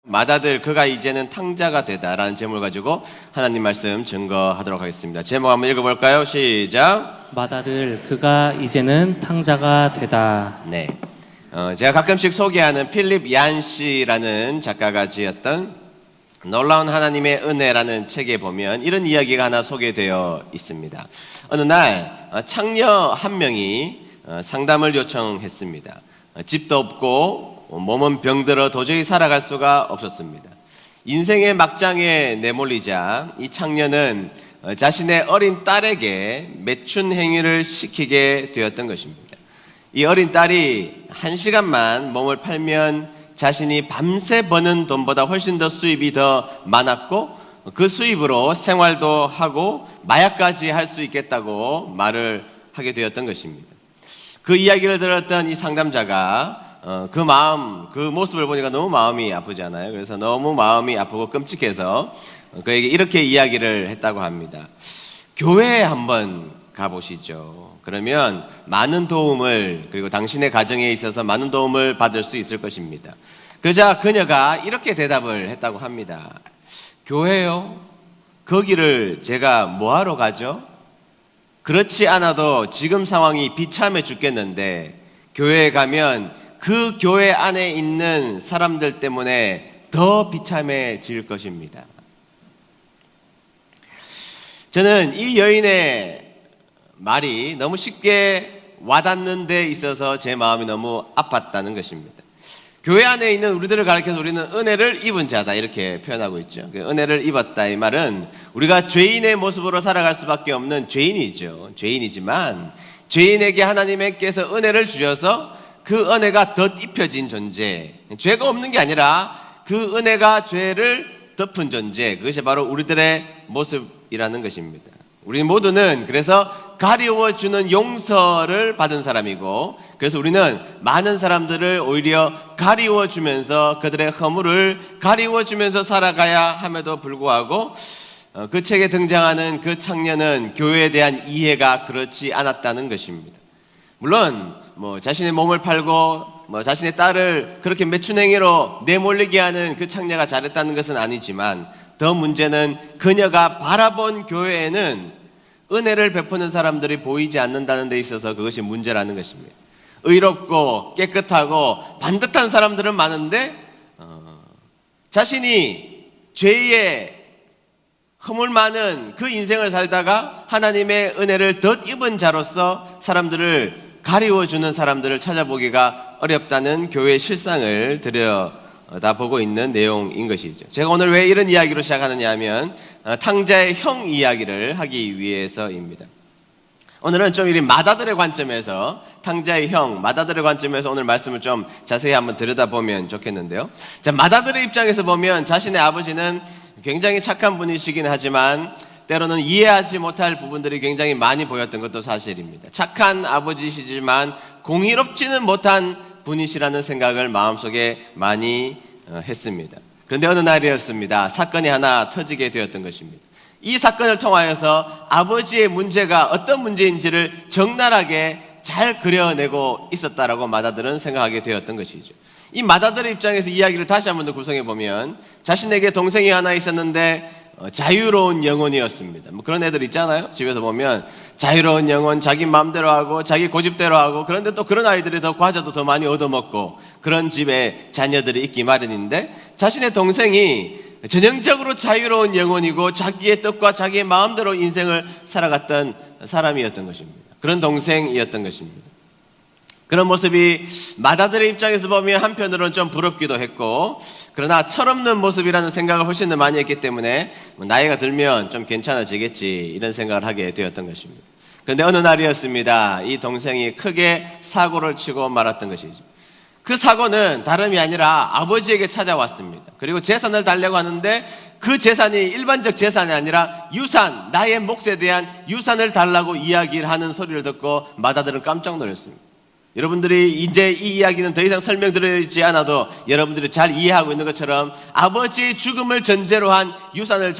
맏아들 그가 이제는 탕자가 되다라는 제목을 가지고 하나님 말씀 증거하도록 하겠습니다. 제목 한번 읽어볼까요? 시작. 맏아들 그가 이제는 탕자가 되다. 네. 제가 가끔씩 소개하는 필립 얀시라는 작가가 지었던 놀라운 하나님의 은혜라는 책에 보면 이런 이야기가 하나 소개되어 있습니다. 어느 날 창녀 한 명이 상담을 요청했습니다. 집도 없고 몸은 병들어 도저히 살아갈 수가 없었습니다. 인생의 막장에 내몰리자 이 창녀는 자신의 어린 딸에게 매춘 행위를 시키게 되었던 것입니다. 이 어린 딸이 1시간만 몸을 팔면 자신이 밤새 버는 돈보다 훨씬 더 수입이 더 많았고 그 수입으로 생활도 하고 마약까지 할 수 있겠다고 말을 하게 되었던 것입니다. 그 이야기를 들었던 이 상담자가 그 마음, 그 모습을 보니까 너무 마음이 아프잖아요. 그래서 너무 마음이 아프고 끔찍해서 그에게 이렇게 이야기를 했다고 합니다. 교회에 한번 가보시죠. 그러면 많은 도움을, 그리고 당신의 가정에 있어서 많은 도움을 받을 수 있을 것입니다. 그러자 그녀가 이렇게 대답을 했다고 합니다. 교회요? 거기를 제가 뭐하러 가죠? 그렇지 않아도 지금 상황이 비참해 죽겠는데 교회에 가면 그 교회 안에 있는 사람들 때문에 더 비참해질 것입니다. 저는 이 여인의 말이 너무 쉽게 와닿는 데 있어서 제 마음이 너무 아팠다는 것입니다. 교회 안에 있는 우리들을 가리켜서 우리는 은혜를 입은 자다 이렇게 표현하고 있죠. 은혜를 입었다 이 말은 우리가 죄인의 모습으로 살아갈 수밖에 없는 죄인이죠. 죄인이지만 죄인에게 하나님께서 은혜를 주셔서 그 은혜가 덧입혀진 존재, 죄가 없는 게 아니라 그 은혜가 죄를 덮은 존재, 그것이 바로 우리들의 모습이라는 것입니다. 우리 모두는 그래서 가리워주는 용서를 받은 사람이고, 그래서 우리는 많은 사람들을 오히려 가리워주면서 그들의 허물을 가리워주면서 살아가야 함에도 불구하고 그 책에 등장하는 그 창녀는 교회에 대한 이해가 그렇지 않았다는 것입니다. 물론 자신의 몸을 팔고 자신의 딸을 그렇게 매춘행위로 내몰리게 하는 그 창녀가 잘했다는 것은 아니지만 더 문제는 그녀가 바라본 교회에는 은혜를 베푸는 사람들이 보이지 않는다는 데 있어서 그것이 문제라는 것입니다. 의롭고 깨끗하고 반듯한 사람들은 많은데 자신이 죄의 허물 많은 그 인생을 살다가 하나님의 은혜를 덧입은 자로서 사람들을 가리워주는 사람들을 찾아보기가 어렵다는 교회의 실상을 들여다보고 있는 내용인 것이죠. 제가 오늘 왜 이런 이야기로 시작하느냐 하면 탕자의 형 이야기를 하기 위해서입니다. 오늘은 좀 이 맏아들의 관점에서 탕자의 형, 맏아들의 관점에서 오늘 말씀을 좀 자세히 한번 들여다보면 좋겠는데요. 자, 맏아들의 입장에서 보면 자신의 아버지는 굉장히 착한 분이시긴 하지만 때로는 이해하지 못할 부분들이 굉장히 많이 보였던 것도 사실입니다. 착한 아버지시지만 공의롭지는 못한 분이시라는 생각을 마음속에 많이 했습니다. 그런데 어느 날이었습니다. 사건이 하나 터지게 되었던 것입니다. 이 사건을 통하여서 아버지의 문제가 어떤 문제인지를 적나라하게 잘 그려내고 있었다라고 맏아들은 생각하게 되었던 것이죠. 이 맏아들의 입장에서 이야기를 다시 한번 더 구성해 보면 자신에게 동생이 하나 있었는데 자유로운 영혼이었습니다. 그런 애들 있잖아요. 집에서 보면 자유로운 영혼, 자기 마음대로 하고 자기 고집대로 하고, 그런데 또 그런 아이들이 더 과자도 더 많이 얻어먹고 그런 집에 자녀들이 있기 마련인데 자신의 동생이 전형적으로 자유로운 영혼이고 자기의 뜻과 자기의 마음대로 인생을 살아갔던 사람이었던 것입니다. 그런 동생이었던 것입니다. 그런 모습이 맏아들의 입장에서 보면 한편으로는 좀 부럽기도 했고, 그러나 철없는 모습이라는 생각을 훨씬 더 많이 했기 때문에 나이가 들면 좀 괜찮아지겠지 이런 생각을 하게 되었던 것입니다. 그런데 어느 날이었습니다. 이 동생이 크게 사고를 치고 말았던 것이죠. 그 사고는 다름이 아니라 아버지에게 찾아왔습니다. 그리고 재산을 달라고 하는데 그 재산이 일반적 재산이 아니라 유산, 나의 몫에 대한 유산을 달라고 이야기를 하는 소리를 듣고 맏아들은 깜짝 놀랐습니다. 여러분들이 이제 이 이야기는 더 이상 설명드리지 않아도 여러분들이 잘 이해하고 있는 것처럼 아버지의 죽음을 전제로 한 유산을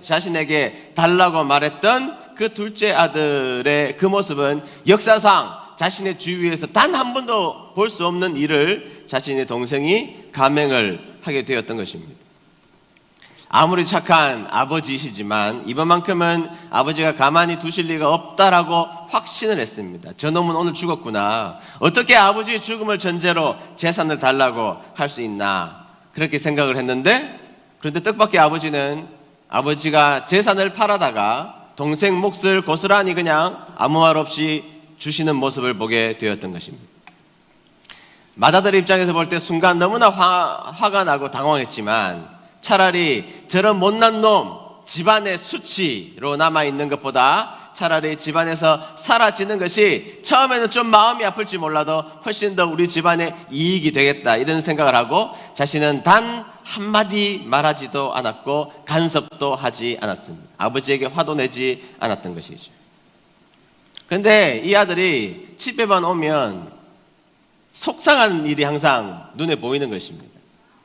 자신에게 달라고 말했던 그 둘째 아들의 그 모습은 역사상 자신의 주위에서 단 한 번도 볼 수 없는 일을 자신의 동생이 감행을 하게 되었던 것입니다. 아무리 착한 아버지이시지만 이번만큼은 아버지가 가만히 두실 리가 없다라고 확신을 했습니다. 저놈은 오늘 죽었구나. 어떻게 아버지의 죽음을 전제로 재산을 달라고 할 수 있나, 그렇게 생각을 했는데, 그런데 뜻밖의 아버지는 아버지가 재산을 팔아다가 동생 몫을 고스란히 그냥 아무 말 없이 주시는 모습을 보게 되었던 것입니다. 맏아들의 입장에서 볼 때 순간 너무나 화가 나고 당황했지만, 차라리 저런 못난 놈 집안의 수치로 남아있는 것보다 차라리 집안에서 사라지는 것이 처음에는 좀 마음이 아플지 몰라도 훨씬 더 우리 집안의 이익이 되겠다, 이런 생각을 하고 자신은 단 한마디 말하지도 않았고 간섭도 하지 않았습니다. 아버지에게 화도 내지 않았던 것이죠. 그런데 이 아들이 집에만 오면 속상한 일이 항상 눈에 보이는 것입니다.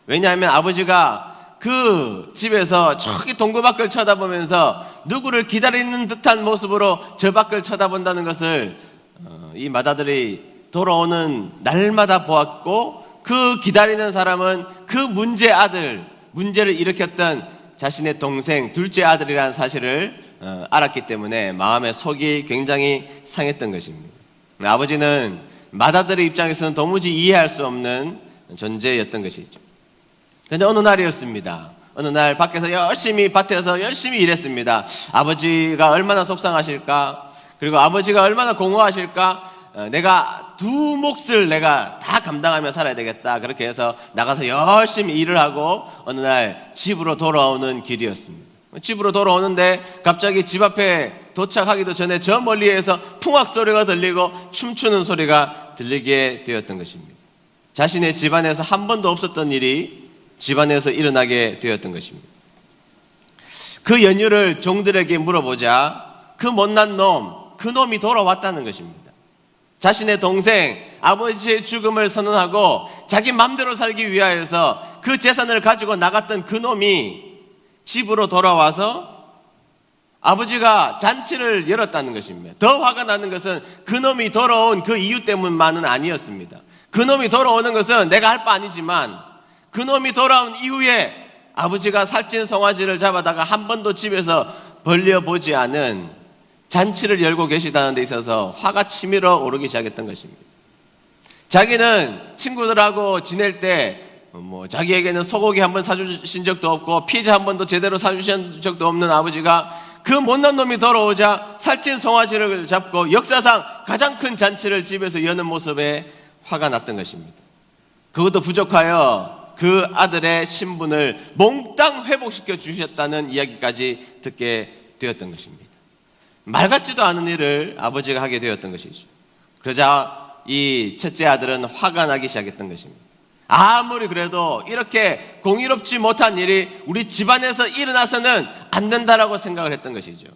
왜냐하면 아버지가 그 집에서 저기 동구 밖을 쳐다보면서 누구를 기다리는 듯한 모습으로 저 밖을 쳐다본다는 것을 이 맏아들이 돌아오는 날마다 보았고, 그 기다리는 사람은 그 문제를 일으켰던 자신의 동생 둘째 아들이라는 사실을 알았기 때문에 마음의 속이 굉장히 상했던 것입니다. 아버지는 맏아들의 입장에서는 도무지 이해할 수 없는 존재였던 것이죠. 그런데 어느 날이었습니다. 어느 날 밖에서 밭에서 열심히 일했습니다. 아버지가 얼마나 속상하실까, 그리고 아버지가 얼마나 공허하실까. 내가 두 몫을 내가 다 감당하며 살아야 되겠다, 그렇게 해서 나가서 열심히 일을 하고 어느 날 집으로 돌아오는 길이었습니다. 집으로 돌아오는데 갑자기 집 앞에 도착하기도 전에 저 멀리에서 풍악 소리가 들리고 춤추는 소리가 들리게 되었던 것입니다. 자신의 집안에서 한 번도 없었던 일이 집안에서 일어나게 되었던 것입니다. 그 연유를 종들에게 물어보자 그 못난 그 놈이 돌아왔다는 것입니다. 자신의 동생 아버지의 죽음을 선언하고 자기 맘대로 살기 위하여서 그 재산을 가지고 나갔던 그 놈이 집으로 돌아와서 아버지가 잔치를 열었다는 것입니다. 더 화가 나는 것은 그 놈이 돌아온 그 이유 때문만은 아니었습니다. 그 놈이 돌아오는 것은 내가 할 바 아니지만 그 놈이 돌아온 이후에 아버지가 살찐 송아지를 잡아다가 한 번도 집에서 벌려보지 않은 잔치를 열고 계시다는 데 있어서 화가 치밀어 오르기 시작했던 것입니다. 자기는 친구들하고 지낼 때 자기에게는 소고기 한 번 사주신 적도 없고 피자 한 번도 제대로 사주신 적도 없는 아버지가 그 못난 놈이 돌아오자 살찐 송아지를 잡고 역사상 가장 큰 잔치를 집에서 여는 모습에 화가 났던 것입니다. 그것도 부족하여 그 아들의 신분을 몽땅 회복시켜 주셨다는 이야기까지 듣게 되었던 것입니다. 말 같지도 않은 일을 아버지가 하게 되었던 것이죠. 그러자 이 첫째 아들은 화가 나기 시작했던 것입니다. 아무리 그래도 이렇게 공의롭지 못한 일이 우리 집안에서 일어나서는 안 된다라고 생각을 했던 것이죠.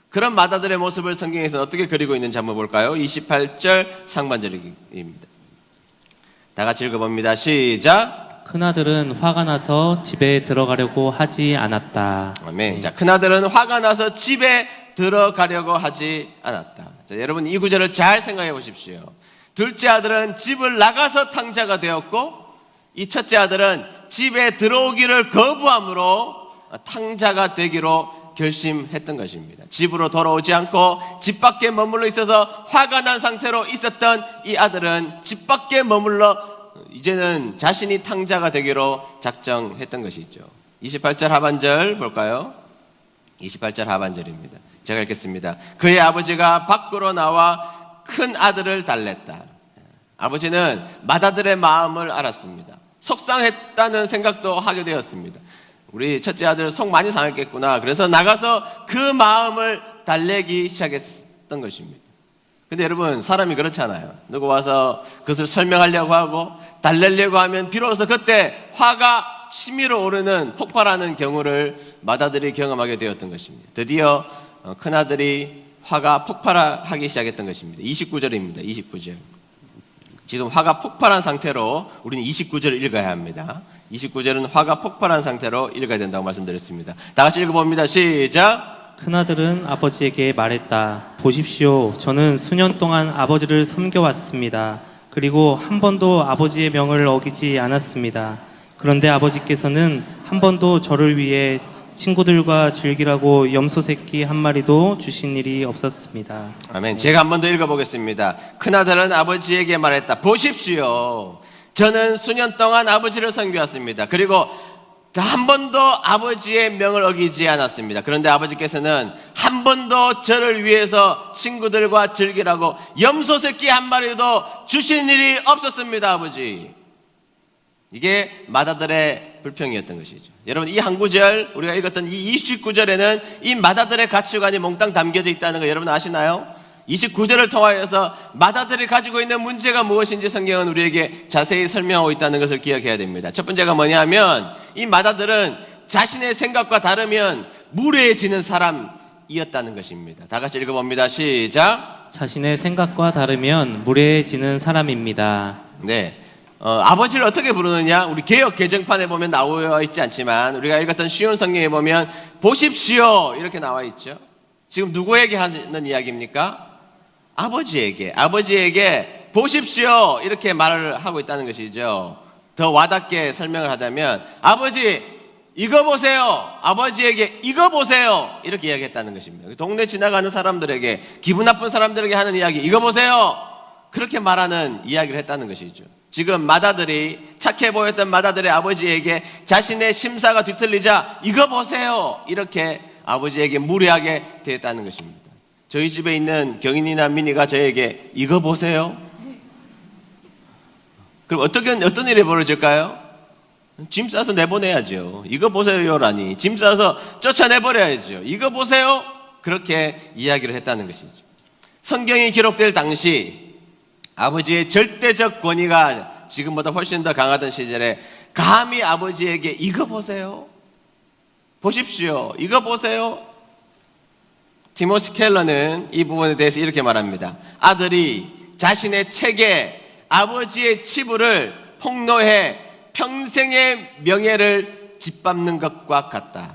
그런 맏아들의 모습을 성경에서 어떻게 그리고 있는지 한번 볼까요? 28절 상반절입니다. 다 같이 읽어봅니다. 시작. 큰아들은 화가 나서 집에 들어가려고 하지 않았다. 아멘. 자, 큰아들은 화가 나서 집에 들어가려고 하지 않았다. 자, 여러분 이 구절을 잘 생각해 보십시오. 둘째 아들은 집을 나가서 탕자가 되었고 이 첫째 아들은 집에 들어오기를 거부함으로 탕자가 되기로 결심했던 것입니다. 집으로 돌아오지 않고 집 밖에 머물러 있어서 화가 난 상태로 있었던 이 아들은 집 밖에 머물러 이제는 자신이 탕자가 되기로 작정했던 것이죠. 28절 하반절 볼까요? 28절 하반절입니다. 제가 읽겠습니다. 그의 아버지가 밖으로 나와 큰 아들을 달랬다. 아버지는 맏아들의 마음을 알았습니다. 속상했다는 생각도 하게 되었습니다. 우리 첫째 아들 속 많이 상했겠구나. 그래서 나가서 그 마음을 달래기 시작했던 것입니다. 근데 여러분 사람이 그렇잖아요. 누구 와서 그것을 설명하려고 하고 달래려고 하면 비로소 그때 화가 치밀어 오르는 폭발하는 경우를 맏아들이 경험하게 되었던 것입니다. 드디어 큰아들이 화가 폭발하기 시작했던 것입니다. 29절입니다. 29절. 지금 화가 폭발한 상태로 우리는 29절을 읽어야 합니다. 29절은 화가 폭발한 상태로 읽어야 된다고 말씀드렸습니다. 다 같이 읽어봅니다. 시작. 큰아들은 아버지에게 말했다. 보십시오. 저는 수년 동안 아버지를 섬겨왔습니다. 그리고 한 번도 아버지의 명을 어기지 않았습니다. 그런데 아버지께서는 한 번도 저를 위해 친구들과 즐기라고 염소 새끼 한 마리도 주신 일이 없었습니다. 아멘. 제가 한 번 더 읽어보겠습니다. 큰아들은 아버지에게 말했다. 보십시오. 저는 수년 동안 아버지를 섬겨왔습니다. 그리고 한 번도 아버지의 명을 어기지 않았습니다. 그런데 아버지께서는 한 번도 저를 위해서 친구들과 즐기라고 염소 새끼 한 마리도 주신 일이 없었습니다. 아버지. 이게 맏아들의 불평이었던 것이죠. 여러분, 이 한 구절, 우리가 읽었던 이 29절에는 이 맏아들의 가치관이 몽땅 담겨져 있다는 거 여러분 아시나요? 29절을 통하여서 맏아들이 가지고 있는 문제가 무엇인지 성경은 우리에게 자세히 설명하고 있다는 것을 기억해야 됩니다. 첫 번째가 뭐냐면 이 맏아들은 자신의 생각과 다르면 무례해지는 사람이었다는 것입니다. 다 같이 읽어봅니다. 시작. 자신의 생각과 다르면 무례해지는 사람입니다. 네. 아버지를 어떻게 부르느냐? 우리 개역 개정판에 보면 나와 있지 않지만 우리가 읽었던 쉬운 성경에 보면 보십시오 이렇게 나와 있죠. 지금 누구에게 하는 이야기입니까? 아버지에게 보십시오 이렇게 말을 하고 있다는 것이죠. 더 와닿게 설명을 하자면 아버지 이거 보세요. 아버지에게 이거 보세요 이렇게 이야기했다는 것입니다. 동네 지나가는 사람들에게, 기분 나쁜 사람들에게 하는 이야기, 이거 보세요 그렇게 말하는 이야기를 했다는 것이죠. 지금 맏아들이, 착해 보였던 맏아들의 아버지에게 자신의 심사가 뒤틀리자 이거 보세요 이렇게 아버지에게 무례하게 되었다는 것입니다. 저희 집에 있는 경인이나 민이가 저에게 이거 보세요. 그럼 어떤 일이 벌어질까요? 짐 싸서 내보내야죠. 이거 보세요라니 짐 싸서 쫓아내버려야죠. 이거 보세요 그렇게 이야기를 했다는 것이죠. 성경이 기록될 당시 아버지의 절대적 권위가 지금보다 훨씬 더 강하던 시절에 감히 아버지에게 이거 보세요, 보십시오, 이거 보세요. 티모시 켈러는 이 부분에 대해서 이렇게 말합니다. 아들이 자신의 책에 아버지의 치부를 폭로해 평생의 명예를 짓밟는 것과 같다.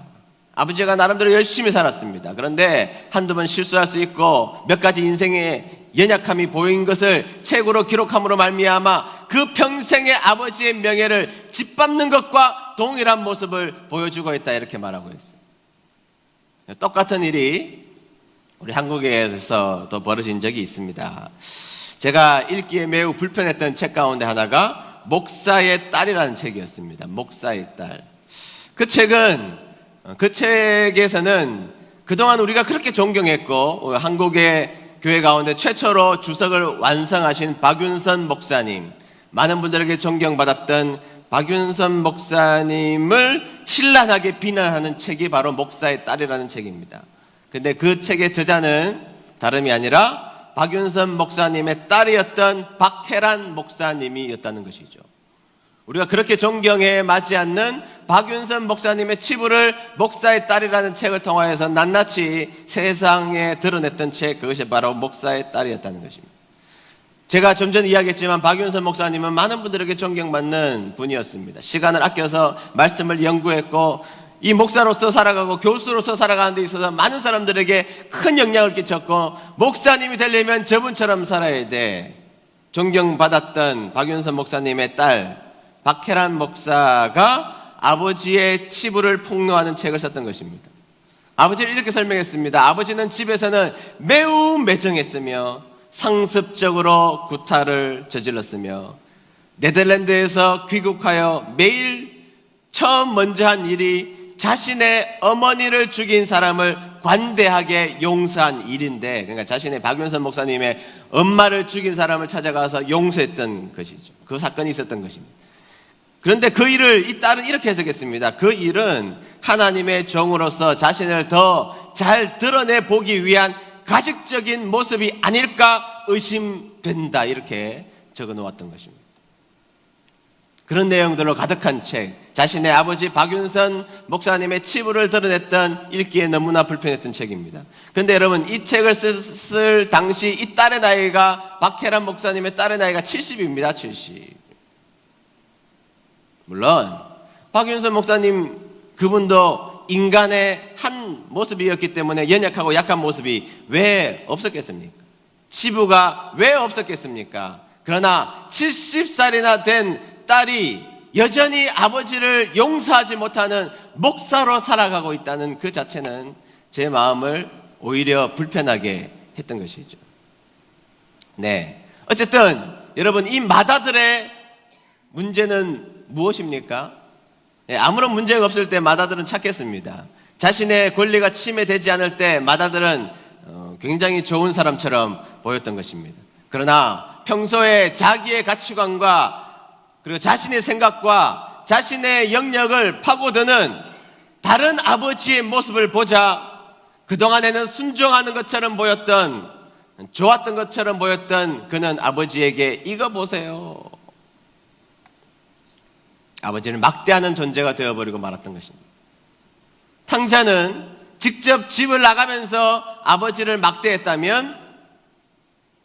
아버지가 나름대로 열심히 살았습니다. 그런데 한두 번 실수할 수 있고 몇 가지 인생의 연약함이 보인 것을 책으로 기록함으로 말미암아 그 평생의 아버지의 명예를 짓밟는 것과 동일한 모습을 보여주고 있다 이렇게 말하고 있어요. 똑같은 일이 우리 한국에서도 벌어진 적이 있습니다. 제가 읽기에 매우 불편했던 책 가운데 하나가 목사의 딸이라는 책이었습니다. 목사의 딸. 그 책에서는 그동안 우리가 그렇게 존경했고 한국의 교회 가운데 최초로 주석을 완성하신 박윤선 목사님, 많은 분들에게 존경받았던 박윤선 목사님을 신랄하게 비난하는 책이 바로 목사의 딸이라는 책입니다. 근데 그 책의 저자는 다름이 아니라 박윤선 목사님의 딸이었던 박혜란 목사님이었다는 것이죠. 우리가 그렇게 존경해 마지 않는 박윤선 목사님의 치부를 목사의 딸이라는 책을 통하여서 낱낱이 세상에 드러냈던 책, 그것이 바로 목사의 딸이었다는 것입니다. 제가 좀 전에 이야기했지만 박윤선 목사님은 많은 분들에게 존경받는 분이었습니다. 시간을 아껴서 말씀을 연구했고 이 목사로서 살아가고 교수로서 살아가는 데 있어서 많은 사람들에게 큰 영향을 끼쳤고 목사님이 되려면 저분처럼 살아야 돼. 존경받았던 박윤선 목사님의 딸 박혜란 목사가 아버지의 치부를 폭로하는 책을 썼던 것입니다. 아버지를 이렇게 설명했습니다. 아버지는 집에서는 매우 매정했으며 상습적으로 구타를 저질렀으며 네덜란드에서 귀국하여 매일 처음 먼저 한 일이 자신의 어머니를 죽인 사람을 관대하게 용서한 일인데, 그러니까 자신의 박윤선 목사님의 엄마를 죽인 사람을 찾아가서 용서했던 것이죠. 그 사건이 있었던 것입니다. 그런데 그 일을 이 딸은 이렇게 해석했습니다. 그 일은 하나님의 종으로서 자신을 더 잘 드러내 보기 위한 가식적인 모습이 아닐까 의심된다 이렇게 적어 놓았던 것입니다. 그런 내용들로 가득한 책, 자신의 아버지 박윤선 목사님의 치부를 드러냈던 읽기에 너무나 불편했던 책입니다. 그런데 여러분, 이 책을 쓸 당시 이 딸의 나이가, 박혜란 목사님의 딸의 나이가 70입니다. 70. 물론 박윤선 목사님 그분도 인간의 한 모습이었기 때문에 연약하고 약한 모습이 왜 없었겠습니까? 치부가 왜 없었겠습니까? 그러나 70살이나 된 딸이 여전히 아버지를 용서하지 못하는 목사로 살아가고 있다는 그 자체는 제 마음을 오히려 불편하게 했던 것이죠. 네. 어쨌든 여러분, 이 맏아들의 문제는 무엇입니까? 네, 아무런 문제가 없을 때 맏아들은 착했습니다. 자신의 권리가 침해되지 않을 때 맏아들은 굉장히 좋은 사람처럼 보였던 것입니다. 그러나 평소에 자기의 가치관과 그리고 자신의 생각과 자신의 영역을 파고드는 다른 아버지의 모습을 보자 그동안에는 순종하는 것처럼 보였던, 좋았던 것처럼 보였던 그는 아버지에게 이거 보세요, 아버지를 막대하는 존재가 되어버리고 말았던 것입니다. 탕자는 직접 집을 나가면서 아버지를 막대했다면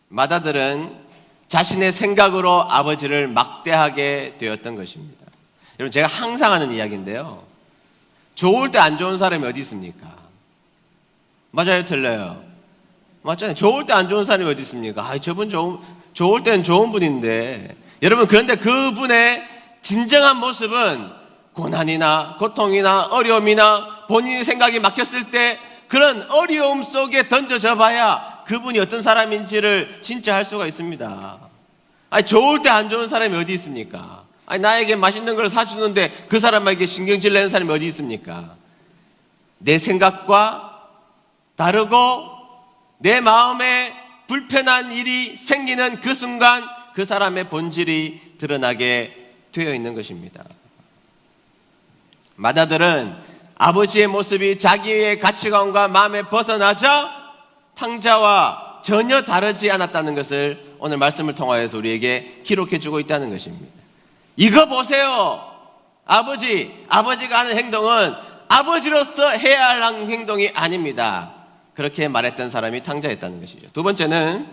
맏아들은 자신의 생각으로 아버지를 막대하게 되었던 것입니다. 여러분, 제가 항상 하는 이야기인데요, 좋을 때 안 좋은 사람이 어디 있습니까? 맞아요, 틀려요? 맞잖아요. 좋을 때 안 좋은 사람이 어디 있습니까? 저분 좋을 때는 좋은 분인데. 여러분, 그런데 그분의 진정한 모습은 고난이나 고통이나 어려움이나 본인의 생각이 막혔을 때 그런 어려움 속에 던져져 봐야 그분이 어떤 사람인지를 진짜 알 수가 있습니다. 좋을 때 안 좋은 사람이 어디 있습니까? 나에게 맛있는 걸 사주는데 그 사람에게 신경질 내는 사람이 어디 있습니까? 내 생각과 다르고 내 마음에 불편한 일이 생기는 그 순간 그 사람의 본질이 드러나게 되어 있는 것입니다. 맏아들은 아버지의 모습이 자기의 가치관과 마음에 벗어나자 탕자와 전혀 다르지 않았다는 것을 오늘 말씀을 통하여서 우리에게 기록해주고 있다는 것입니다. 이거 보세요, 아버지가 하는 행동은 아버지로서 해야 할 행동이 아닙니다. 그렇게 말했던 사람이 탕자였다는 것이죠. 두 번째는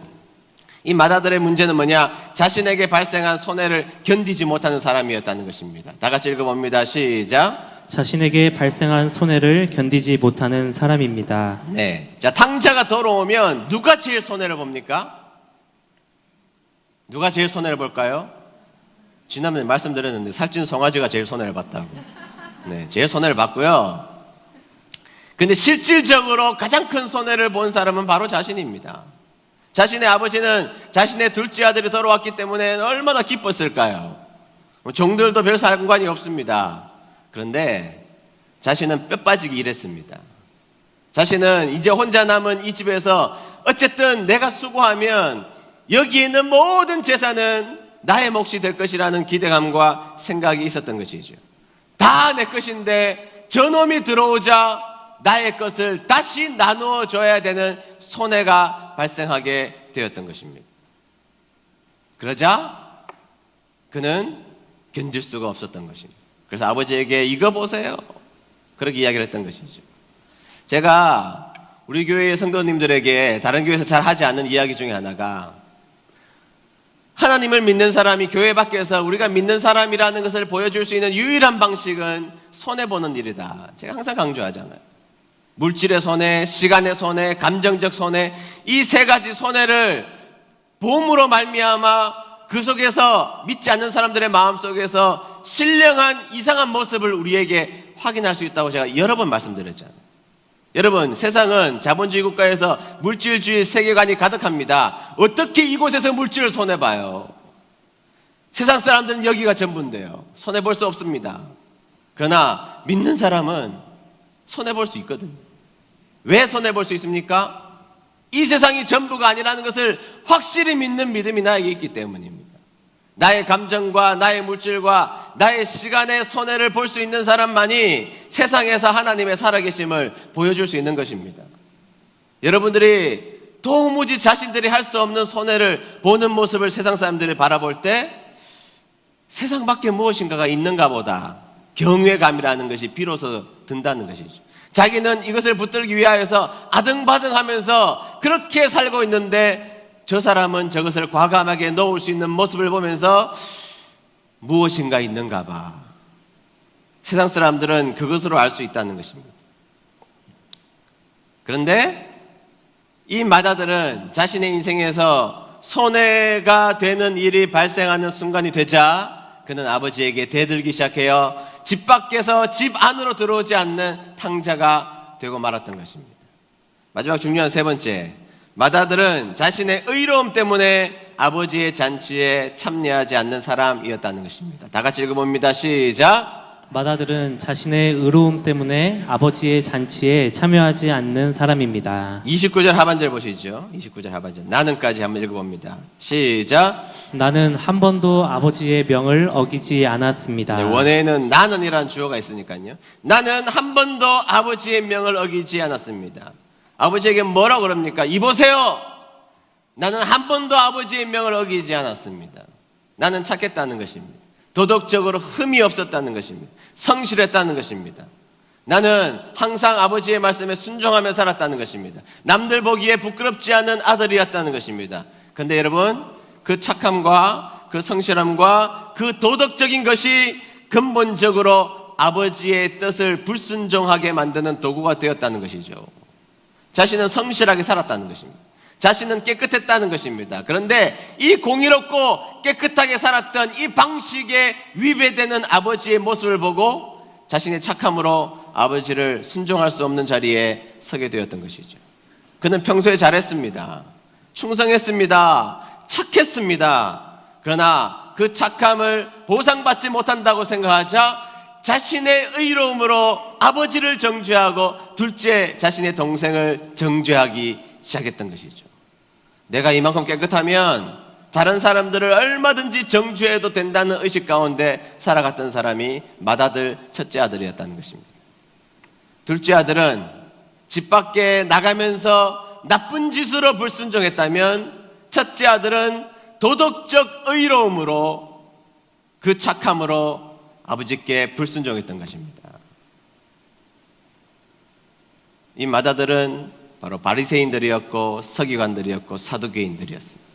이 맏아들의 문제는 뭐냐? 자신에게 발생한 손해를 견디지 못하는 사람이었다는 것입니다. 다 같이 읽어봅니다. 시작. 자신에게 발생한 손해를 견디지 못하는 사람입니다. 네. 자, 탕자가 돌아오면 누가 제일 손해를 봅니까? 누가 제일 손해를 볼까요? 지난번에 말씀드렸는데 살찐 송아지가 제일 손해를 봤다고. 네, 제일 손해를 봤고요. 근데 실질적으로 가장 큰 손해를 본 사람은 바로 자신입니다. 자신의 아버지는 자신의 둘째 아들이 돌아왔기 때문에 얼마나 기뻤을까요? 종들도 별 상관이 없습니다. 그런데 자신은 뼈 빠지게 일했습니다. 자신은 이제 혼자 남은 이 집에서 어쨌든 내가 수고하면 여기 있는 모든 재산은 나의 몫이 될 것이라는 기대감과 생각이 있었던 것이죠. 다 내 것인데 저놈이 들어오자 나의 것을 다시 나누어 줘야 되는 손해가 발생하게 되었던 것입니다. 그러자 그는 견딜 수가 없었던 것입니다. 그래서 아버지에게 이거 보세요, 그렇게 이야기를 했던 것이죠. 제가 우리 교회의 성도님들에게 다른 교회에서 잘 하지 않는 이야기 중에 하나가, 하나님을 믿는 사람이 교회 밖에서 우리가 믿는 사람이라는 것을 보여줄 수 있는 유일한 방식은 손해보는 일이다. 제가 항상 강조하잖아요. 물질의 손해, 시간의 손해, 감정적 손해, 이 세 가지 손해를 보험으로 말미암아 그 속에서 믿지 않는 사람들의 마음속에서 신령한 이상한 모습을 우리에게 확인할 수 있다고 제가 여러 번 말씀드렸잖아요. 여러분, 세상은 자본주의 국가에서 물질주의 세계관이 가득합니다. 어떻게 이곳에서 물질을 손해봐요? 세상 사람들은 여기가 전부인데요. 손해볼 수 없습니다. 그러나 믿는 사람은 손해볼 수 있거든요. 왜 손해볼 수 있습니까? 이 세상이 전부가 아니라는 것을 확실히 믿는 믿음이 나에게 있기 때문입니다. 나의 감정과 나의 물질과 나의 시간의 손해를 볼 수 있는 사람만이 세상에서 하나님의 살아계심을 보여줄 수 있는 것입니다. 여러분들이 도무지 자신들이 할 수 없는 손해를 보는 모습을 세상 사람들이 바라볼 때 세상 밖에 무엇인가가 있는가 보다 경외감이라는 것이 비로소 든다는 것이죠. 자기는 이것을 붙들기 위하여서 아등바등하면서 그렇게 살고 있는데 저 사람은 저것을 과감하게 놓을 수 있는 모습을 보면서 무엇인가 있는가 봐. 세상 사람들은 그것으로 알 수 있다는 것입니다. 그런데 이 맏아들은 자신의 인생에서 손해가 되는 일이 발생하는 순간이 되자 그는 아버지에게 대들기 시작해요. 집 밖에서 집 안으로 들어오지 않는 탕자가 되고 말았던 것입니다. 마지막 중요한 세 번째, 마다들은 자신의 의로움 때문에 아버지의 잔치에 참여하지 않는 사람이었다는 것입니다. 다 같이 읽어봅니다. 시작. 마다들은 자신의 의로움 때문에 아버지의 잔치에 참여하지 않는 사람입니다. 29절 하반절 보시죠. 29절 하반절. 나는까지 한번 읽어봅니다. 시작. 나는 한 번도 아버지의 명을 어기지 않았습니다. 네, 원에는 나는이라는 주어가 있으니까요. 나는 한 번도 아버지의 명을 어기지 않았습니다. 아버지에게 뭐라고 그럽니까? 이보세요. 나는 한 번도 아버지의 명을 어기지 않았습니다. 나는 착했다는 것입니다. 도덕적으로 흠이 없었다는 것입니다. 성실했다는 것입니다. 나는 항상 아버지의 말씀에 순종하며 살았다는 것입니다. 남들 보기에 부끄럽지 않은 아들이었다는 것입니다. 그런데 여러분, 그 착함과 그 성실함과 그 도덕적인 것이 근본적으로 아버지의 뜻을 불순종하게 만드는 도구가 되었다는 것이죠. 자신은 성실하게 살았다는 것입니다. 자신은 깨끗했다는 것입니다. 그런데 이 공의롭고 깨끗하게 살았던 이 방식에 위배되는 아버지의 모습을 보고 자신의 착함으로 아버지를 순종할 수 없는 자리에 서게 되었던 것이죠. 그는 평소에 잘했습니다. 충성했습니다. 착했습니다. 그러나 그 착함을 보상받지 못한다고 생각하자 자신의 의로움으로 아버지를 정죄하고 둘째 자신의 동생을 정죄하기 시작했던 것이죠. 내가 이만큼 깨끗하면 다른 사람들을 얼마든지 정죄해도 된다는 의식 가운데 살아갔던 사람이 맏아들 첫째 아들이었다는 것입니다. 둘째 아들은 집 밖에 나가면서 나쁜 짓으로 불순종했다면 첫째 아들은 도덕적 의로움으로 그 착함으로 아버지께 불순종했던 것입니다. 이 맏아들은 바로 바리새인들이었고 서기관들이었고 사두개인들이었습니다.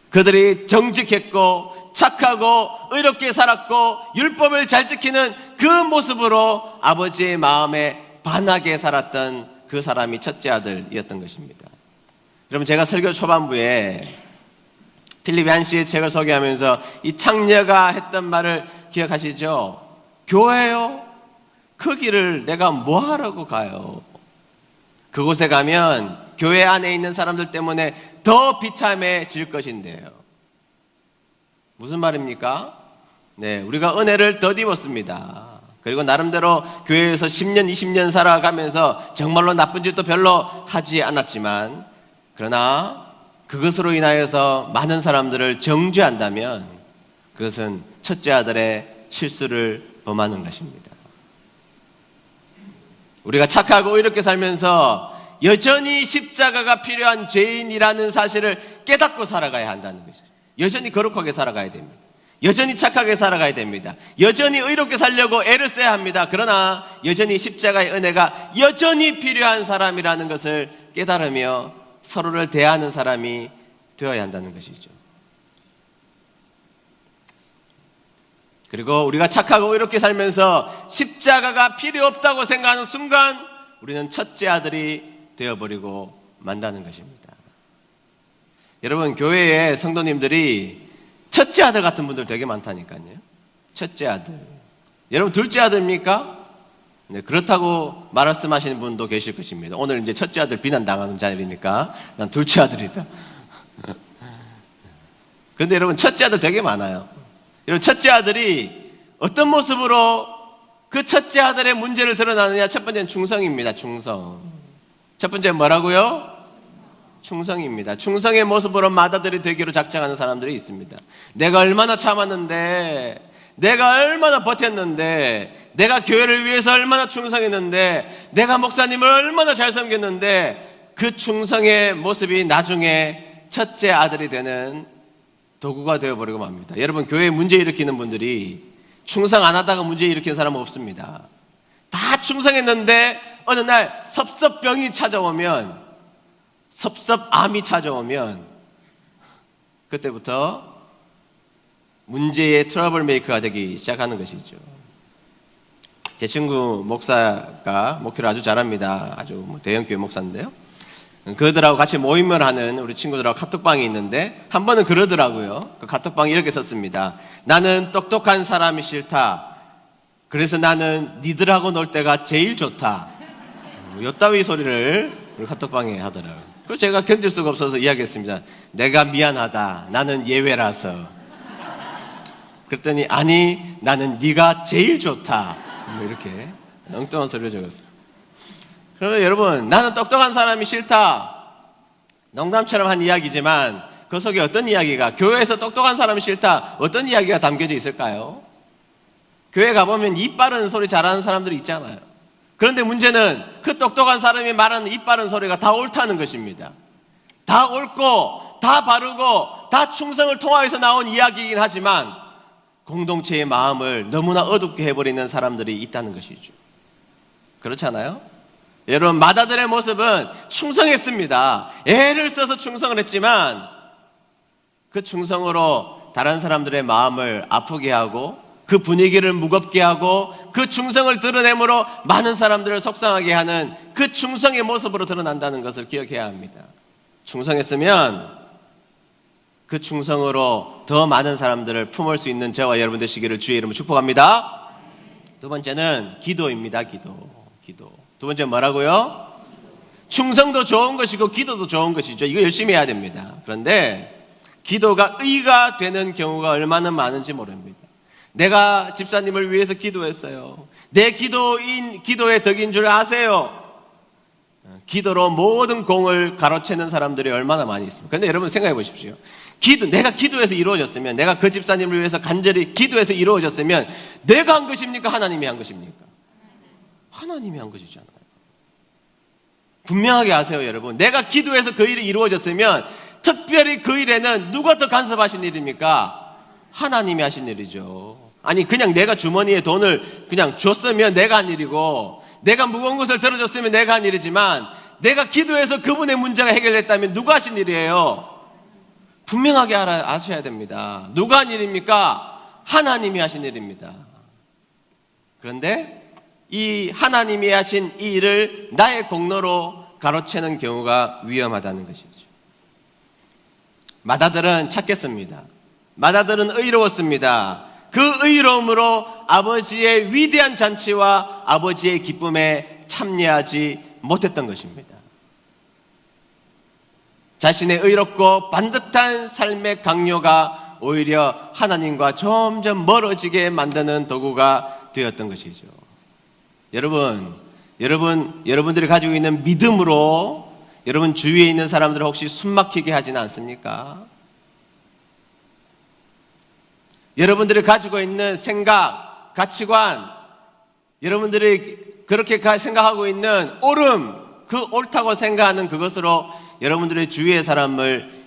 그들이 정직했고 착하고 의롭게 살았고 율법을 잘 지키는 그 모습으로 아버지의 마음에 반하게 살았던 그 사람이 첫째 아들이었던 것입니다. 여러분, 제가 설교 초반부에 필립 얀시의 책을 소개하면서 이 창녀가 했던 말을 기억하시죠? 교회요? 그 길을 내가 뭐 하라고 가요? 그곳에 가면 교회 안에 있는 사람들 때문에 더 비참해질 것인데요. 무슨 말입니까? 네, 우리가 은혜를 덧입었습니다. 그리고 나름대로 교회에서 10년, 20년 살아가면서 정말로 나쁜 짓도 별로 하지 않았지만, 그러나 그것으로 인하여서 많은 사람들을 정죄한다면 그것은 첫째 아들의 실수를 범하는 것입니다. 우리가 착하고 이렇게 살면서 여전히 십자가가 필요한 죄인이라는 사실을 깨닫고 살아가야 한다는 것이죠. 여전히 거룩하게 살아가야 됩니다. 여전히 착하게 살아가야 됩니다. 여전히 의롭게 살려고 애를 써야 합니다. 그러나 여전히 십자가의 은혜가 여전히 필요한 사람이라는 것을 깨달으며 서로를 대하는 사람이 되어야 한다는 것이죠. 그리고 우리가 착하고 이렇게 살면서 십자가가 필요 없다고 생각하는 순간 우리는 첫째 아들이 되어버리고 만다는 것입니다. 여러분, 교회에 성도님들이 첫째 아들 같은 분들 되게 많다니까요. 첫째 아들. 여러분, 둘째 아들입니까? 네, 그렇다고 말씀하시는 분도 계실 것입니다. 오늘 이제 첫째 아들 비난당하는 자리니까 난 둘째 아들이다. 그런데 여러분, 첫째 아들 되게 많아요. 여러분, 첫째 아들이 어떤 모습으로 그 첫째 아들의 문제를 드러나느냐? 첫 번째는 충성입니다. 충성. 첫 번째는 뭐라고요? 충성입니다. 충성의 모습으로 맏아들이 되기로 작정하는 사람들이 있습니다. 내가 얼마나 참았는데, 내가 얼마나 버텼는데, 내가 교회를 위해서 얼마나 충성했는데, 내가 목사님을 얼마나 잘 섬겼는데, 그 충성의 모습이 나중에 첫째 아들이 되는 도구가 되어버리고 맙니다. 여러분, 교회에 문제 일으키는 분들이 충성 안 하다가 문제 일으키는 사람은 없습니다. 다 충성했는데 어느 날 섭섭병이 찾아오면, 섭섭암이 찾아오면 그때부터 문제의 트러블 메이커가 되기 시작하는 것이죠. 제 친구 목사가 목회를 아주 잘합니다. 아주 대형교회 목사인데요. 그들하고 같이 모임을 하는 우리 친구들하고 카톡방이 있는데 한 번은 그러더라고요. 그 카톡방에 이렇게 썼습니다. 나는 똑똑한 사람이 싫다. 그래서 나는 니들하고 놀 때가 제일 좋다. 요따위 소리를 우리 카톡방에 하더라고요. 그래서 제가 견딜 수가 없어서 이야기했습니다. 내가 미안하다. 나는 예외라서. 그랬더니 아니 나는 네가 제일 좋다. 이렇게 엉뚱한 소리를 적었어요. 그러면 여러분, 나는 똑똑한 사람이 싫다. 농담처럼 한 이야기지만 그 속에 어떤 이야기가, 교회에서 똑똑한 사람이 싫다, 어떤 이야기가 담겨져 있을까요? 교회 가보면 입 바른 소리 잘하는 사람들이 있잖아요. 그런데 문제는 그 똑똑한 사람이 말하는 입 바른 소리가 다 옳다는 것입니다. 다 옳고 다 바르고 다 충성을 통하여서 나온 이야기이긴 하지만 공동체의 마음을 너무나 어둡게 해버리는 사람들이 있다는 것이죠. 그렇잖아요? 여러분, 마다들의 모습은 충성했습니다. 애를 써서 충성을 했지만 그 충성으로 다른 사람들의 마음을 아프게 하고 그 분위기를 무겁게 하고 그 충성을 드러내므로 많은 사람들을 속상하게 하는 그 충성의 모습으로 드러난다는 것을 기억해야 합니다. 충성했으면 그 충성으로 더 많은 사람들을 품을 수 있는 저와 여러분 되시기를 주의 이름으로 축복합니다. 두 번째는 기도입니다. 기도. 두 번째 뭐라고요? 충성도 좋은 것이고 기도도 좋은 것이죠. 이거 열심히 해야 됩니다. 그런데 기도가 의가 되는 경우가 얼마나 많은지 모릅니다. 내가 집사님을 위해서 기도했어요. 내 기도의 덕인 줄 아세요? 기도로 모든 공을 가로채는 사람들이 얼마나 많이 있습니까? 그런데 여러분 생각해 보십시오. 내가 기도해서 이루어졌으면, 내가 그 집사님을 위해서 간절히 기도해서 이루어졌으면 내가 한 것입니까? 하나님이 한 것입니까? 하나님이 한 것이잖아요. 분명하게 아세요, 여러분. 내가 기도해서 그 일이 이루어졌으면 특별히 그 일에는 누가 더 간섭하신 일입니까? 하나님이 하신 일이죠. 아니, 그냥 내가 주머니에 돈을 그냥 줬으면 내가 한 일이고, 내가 무거운 것을 들어줬으면 내가 한 일이지만, 내가 기도해서 그분의 문제가 해결됐다면 누가 하신 일이에요? 분명하게 아셔야 됩니다. 누가 한 일입니까? 하나님이 하신 일입니다. 그런데 이 하나님이 하신 이 일을 나의 공로로 가로채는 경우가 위험하다는 것이죠. 마다들은 착했습니다. 마다들은 의로웠습니다. 그 의로움으로 아버지의 위대한 잔치와 아버지의 기쁨에 참여하지 못했던 것입니다. 자신의 의롭고 반듯한 삶의 강요가 오히려 하나님과 점점 멀어지게 만드는 도구가 되었던 것이죠. 여러분들이 가지고 있는 믿음으로 여러분 주위에 있는 사람들을 혹시 숨막히게 하지는 않습니까? 여러분들이 가지고 있는 생각, 가치관, 여러분들이 그렇게 생각하고 있는 옳음, 그 옳다고 생각하는 그것으로 여러분들의 주위의 사람을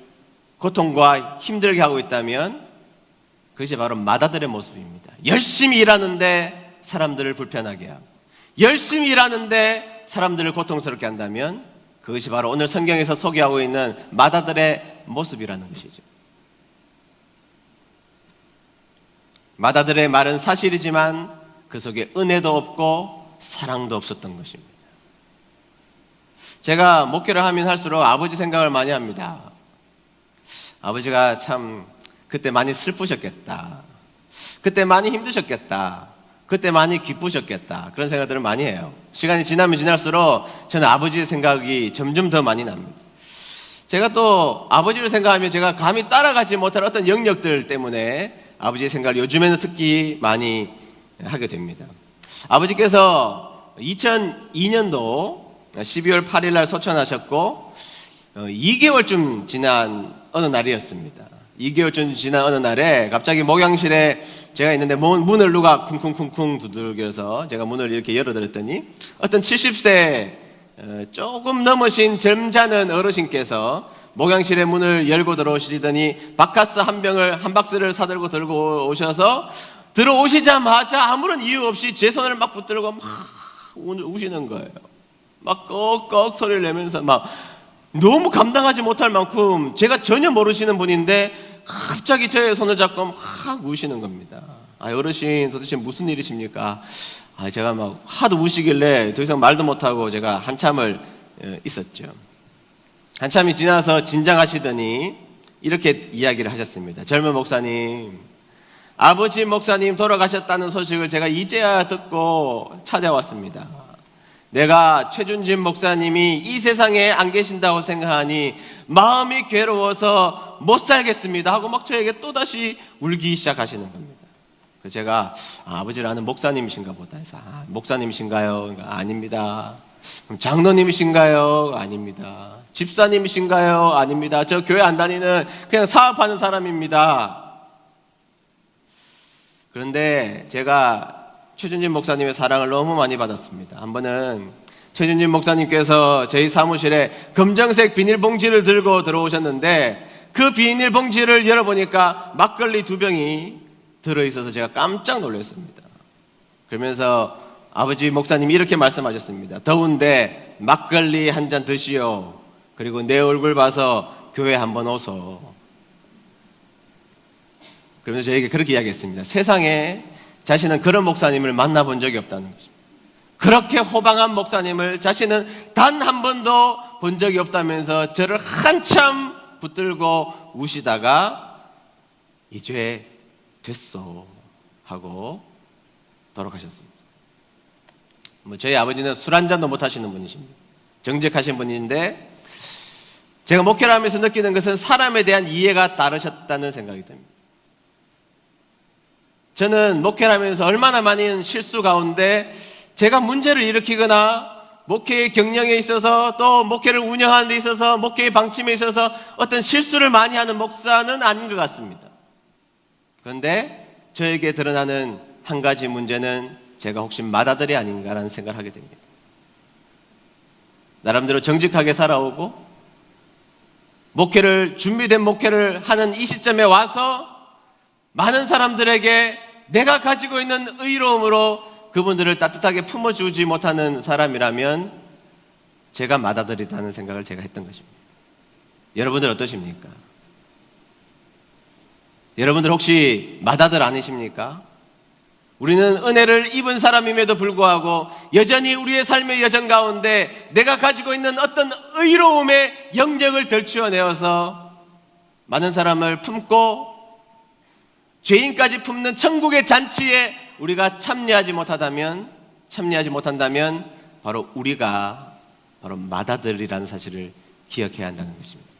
고통과 힘들게 하고 있다면 그것이 바로 마다들의 모습입니다. 열심히 일하는데 사람들을 불편하게 하고, 열심히 일하는데 사람들을 고통스럽게 한다면 그것이 바로 오늘 성경에서 소개하고 있는 마다들의 모습이라는 것이죠. 마다들의 말은 사실이지만 그 속에 은혜도 없고 사랑도 없었던 것입니다. 제가 목회를 하면 할수록 아버지 생각을 많이 합니다. 아버지가 참 그때 많이 슬프셨겠다. 그때 많이 힘드셨겠다. 그때 많이 기쁘셨겠다. 그런 생각들을 많이 해요. 시간이 지나면 지날수록 저는 아버지의 생각이 점점 더 많이 납니다. 제가 또 아버지를 생각하면 제가 감히 따라가지 못할 어떤 영역들 때문에 아버지의 생각을 요즘에는 특히 많이 하게 됩니다. 아버지께서 2002년도 12월 8일 날 소천하셨고 2개월쯤 지난 어느 날이었습니다. 2개월쯤 지난 어느 날에 갑자기 목양실에 제가 있는데 문을 누가 쿵쿵쿵쿵 두들겨서 제가 문을 이렇게 열어드렸더니 어떤 70세 조금 넘으신 점잖은 어르신께서 목양실의 문을 열고 들어오시더니 바카스 한 박스를 사들고 들고 오셔서 들어오시자마자 아무런 이유 없이 제 손을 막 붙들고 막 우시는 거예요. 막 꺽꺽 소리를 내면서 막 너무 감당하지 못할 만큼 제가 전혀 모르시는 분인데 갑자기 제 손을 잡고 막 우시는 겁니다. 아, 어르신 도대체 무슨 일이십니까? 아, 제가 막 하도 우시길래 더 이상 말도 못하고 제가 한참을 있었죠. 한참이 지나서 진정하시더니 이렇게 이야기를 하셨습니다. 젊은 목사님, 아버지 목사님 돌아가셨다는 소식을 제가 이제야 듣고 찾아왔습니다. 내가 최준진 목사님이 이 세상에 안 계신다고 생각하니 마음이 괴로워서 못 살겠습니다 하고 막 저에게 또다시 울기 시작하시는 겁니다. 그래서 제가 아버지를 아는 목사님이신가 보다 해서 목사님이신가요? 그러니까 아닙니다. 그럼 장로님이신가요? 아닙니다. 집사님이신가요? 아닙니다. 저 교회 안 다니는 그냥 사업하는 사람입니다. 그런데 제가 최준진 목사님의 사랑을 너무 많이 받았습니다. 한 번은 최준진 목사님께서 저희 사무실에 검정색 비닐봉지를 들고 들어오셨는데 그 비닐봉지를 열어보니까 막걸리 2병이 들어있어서 제가 깜짝 놀랐습니다. 그러면서 아버지 목사님이 이렇게 말씀하셨습니다. 더운데 막걸리 한 잔 드시오. 그리고 내 얼굴 봐서 교회 한번 오소. 그러면서 저에게 그렇게 이야기했습니다. 세상에 자신은 그런 목사님을 만나본 적이 없다는 것입니다. 그렇게 호방한 목사님을 자신은 단 한 번도 본 적이 없다면서 저를 한참 붙들고 우시다가 이제 됐어 하고 돌아가셨습니다. 저희 아버지는 술 한 잔도 못 하시는 분이십니다. 정직하신 분인데 제가 목회를 하면서 느끼는 것은 사람에 대한 이해가 다르셨다는 생각이 듭니다. 저는 목회를 하면서 얼마나 많은 실수 가운데 제가 문제를 일으키거나 목회의 경영에 있어서 또 목회를 운영하는 데 있어서 목회의 방침에 있어서 어떤 실수를 많이 하는 목사는 아닌 것 같습니다. 그런데 저에게 드러나는 한 가지 문제는 제가 혹시 맏아들이 아닌가라는 생각을 하게 됩니다. 나름대로 정직하게 살아오고 준비된 목회를 하는 이 시점에 와서 많은 사람들에게 내가 가지고 있는 의로움으로 그분들을 따뜻하게 품어주지 못하는 사람이라면 제가 맏아들이라는 생각을 제가 했던 것입니다. 여러분들 어떠십니까? 여러분들 혹시 맏아들 아니십니까? 우리는 은혜를 입은 사람임에도 불구하고 여전히 우리의 삶의 여정 가운데 내가 가지고 있는 어떤 의로움의 영역을 덜추어내어서 많은 사람을 품고 죄인까지 품는 천국의 잔치에 우리가 참여하지 못한다면 바로 우리가 바로 맏아들이라는 사실을 기억해야 한다는 것입니다.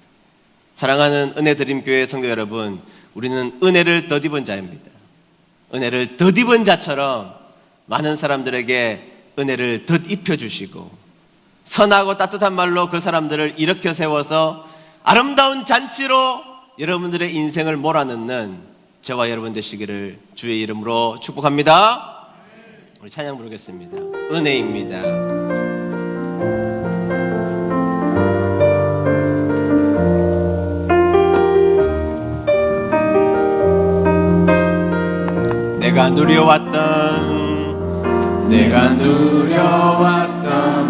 사랑하는 은혜드림교회 성도 여러분, 우리는 은혜를 덧입은 자입니다. 은혜를 덧입은 자처럼 많은 사람들에게 은혜를 덧입혀 주시고 선하고 따뜻한 말로 그 사람들을 일으켜 세워서 아름다운 잔치로 여러분들의 인생을 몰아넣는 저와 여러분 되시기를 주의 이름으로 축복합니다. 우리 찬양 부르겠습니다. 은혜입니다. 내가 누려왔던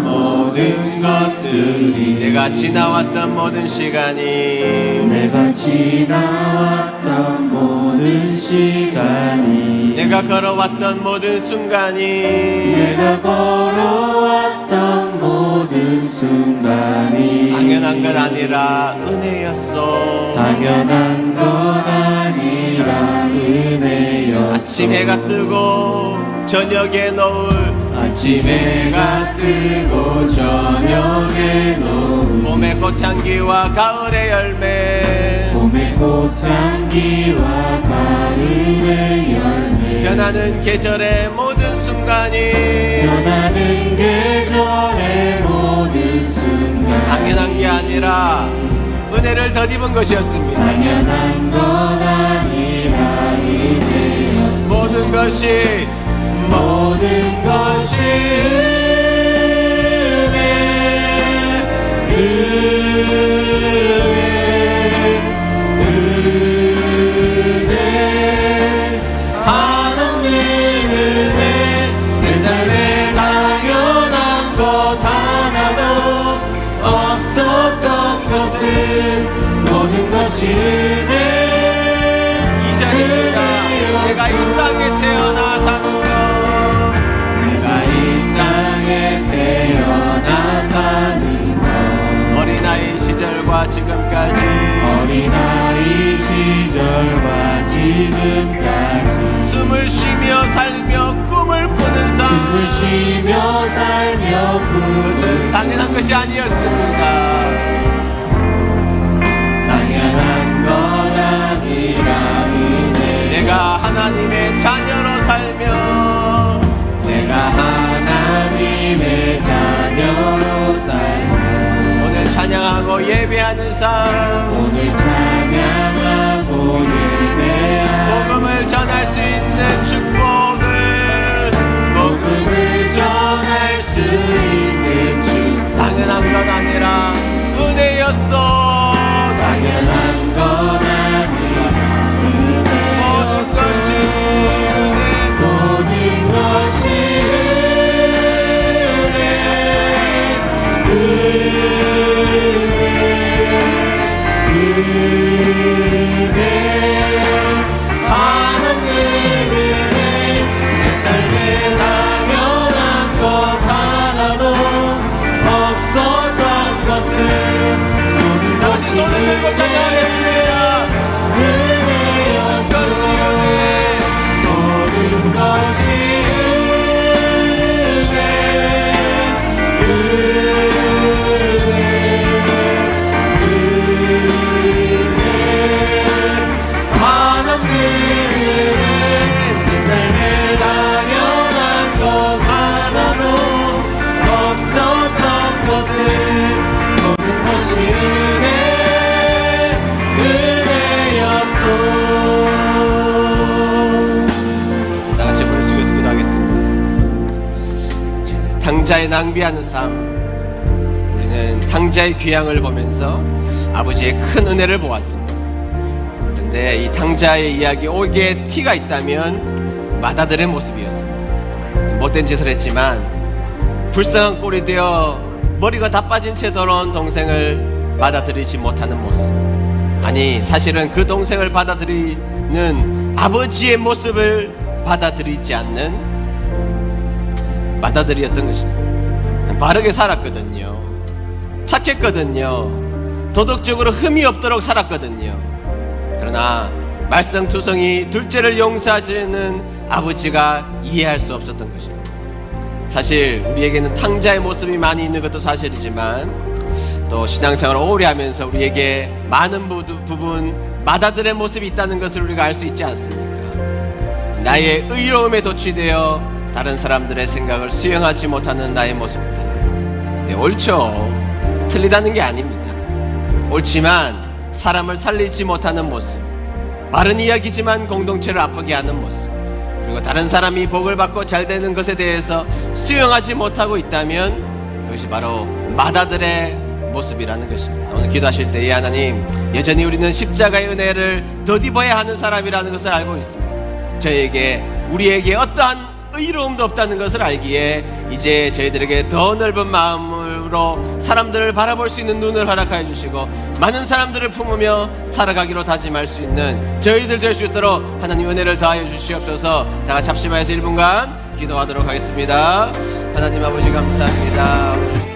모든 것들이 내가 지나왔던 모든 시간이 내가 걸어왔던 모든 순간이 당연한 것 아니라 은혜였소. 아침 해가 뜨고 저녁에 노을 봄의 꽃향기와 가을의 열매 변하는 계절의 모든 순간이 당연한 게 아니라 은혜를 덧입은 것이었습니다. 모든 것이 은혜 한없는 은혜 내 삶에 당연한 것 하나도 없었던 것은 모든 것이 은혜 이 자리입니다. 내가 이 땅에 태어나 사는 것 어린아이 시절 당연한 것이 아니었습니다. 당연한 건 아니라 은혜. 내가 하나님의 자녀로 살며 내가 하나님의 자녀로 살며 오늘 찬양하고 예배하는 삶, 오늘 찬양하고 예배하고 복음을 전할 수 있는 축복을, 복음을 전할 수 있는 축복. 당연한 건 아니라 은혜였어. 당연한 건 아니라 모든 것이 은혜, 모든 것이 내 삶에 당연한 것 하나도 없었던 것을 모든 다시 손을 들고 것이 찬양하겠습니다. 은혜였소. 모든 것이 하나님은 내 삶에 당연한 것 하나도 없었던 것을 모든 것이 은혜였소. 다 같이 머리 숙여서 기도하겠습니다. 당자의 낭비하는 삶, 우리는 당자의 귀향을 보면서 아버지의 큰 은혜를 보았습니다. 그런데 이 당자의 이야기 오게 티가 있다면 맏아들의 모습이었습니다. 못된 짓을 했지만 불쌍한 꼴이 되어 머리가 다 빠진 채 돌아온 동생을 받아들이지 못하는 모습, 아니 사실은 그 동생을 받아들이는 아버지의 모습을 받아들이지 않는 맏아들이었던 것입니다. 바르게 살았거든요. 착했거든요. 도덕적으로 흠이 없도록 살았거든요. 그러나 말썽투성이 둘째를 용서하지는 아버지가 이해할 수 없었던 것입니다. 사실 우리에게는 탕자의 모습이 많이 있는 것도 사실이지만 또 신앙생활을 오래 하면서 우리에게 많은 부분 맏아들의 모습이 있다는 것을 우리가 알 수 있지 않습니까? 나의 의로움에 도취되어 다른 사람들의 생각을 수용하지 못하는 나의 모습들. 네, 옳죠. 틀리다는 게 아닙니다. 옳지만 사람을 살리지 못하는 모습, 바른 이야기지만 공동체를 아프게 하는 모습, 그리고 다른 사람이 복을 받고 잘 되는 것에 대해서 수용하지 못하고 있다면 그것이 바로 맏아들의 모습이라는 것입니다. 오늘 기도하실 때 하나님, 여전히 우리는 십자가의 은혜를 덧입어야 하는 사람이라는 것을 알고 있습니다. 우리에게 어떠한 의로움도 없다는 것을 알기에 이제 저희들에게 더 넓은 마음으로 사람들을 바라볼 수 있는 눈을 허락하여 주시고 많은 사람들을 품으며 살아가기로 다짐할 수 있는 저희들 될 수 있도록 하나님 은혜를 더하여 주시옵소서. 다 같이 합심하여서 1분간 기도하도록 하겠습니다. 하나님 아버지 감사합니다.